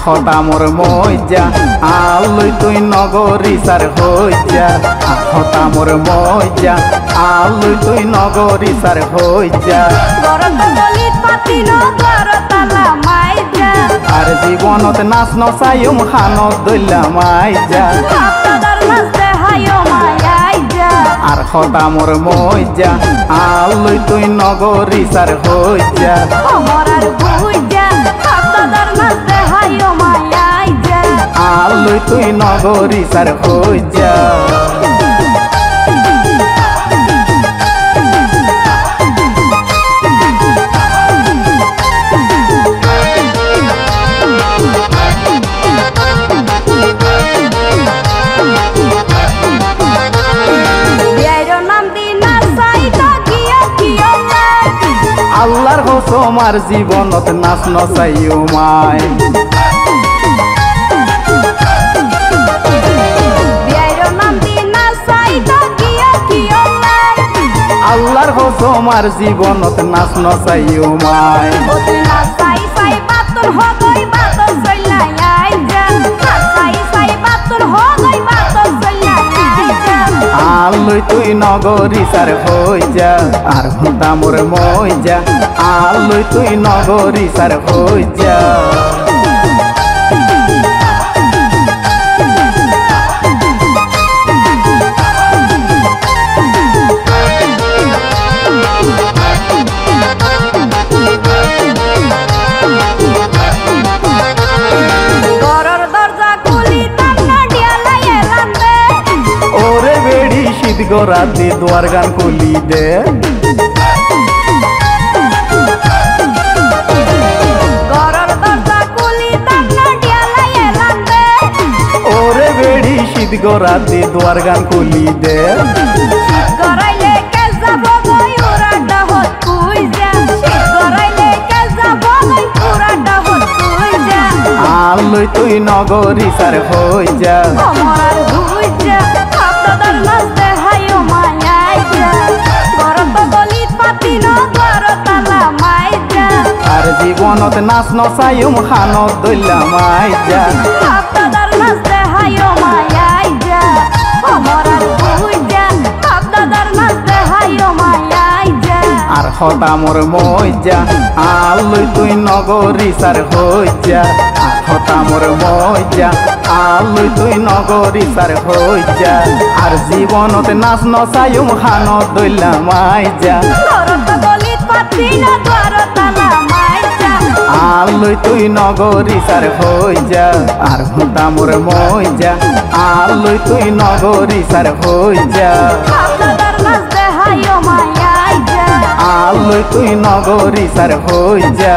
খতা মোর মইজা আলুই তুই নগরী সার হইজা খতা মোর মইজা আলুই তুই নগরী সার হইজা আর জীবনত নাচ নচাইম খানত দইলা মাইজা আর খতা মোর মইজা আলুই তুই নগরী সার হইজা আলুই তুই নগরী সার হইজা আল্লাহর কসমার জীবনত নাচ নচাইও মাই আল্লাহর কসমার জীবনত নাচ নচাইও মাই আলুই তুই নগরী সার হইজা আর খতা মোর মইজা আলুই তুই নগরী সার হইজা রাতে দোয়ার গান কলি দে ওরে বেড়ি শীত গরাতে দোয়ার গান কলি দে আলুই তুই নগরী সার হইজা আর জীবনত নাচ নচাইম খানত দইলা মাইজা আর খতা মোর মইজা আলুই তুই নগরী সার হইজা খতা মোর মইজা আলুই তুই নগরী সার হইজা আর জীবনত নাচ নচাইম খানত দইলা মাইজা আলুই তুই নগরী সার হইজা আর খতা মোর মইজা আলুই তুই নগরী সার হইজা আলুই তুই নগরী সার হইজা।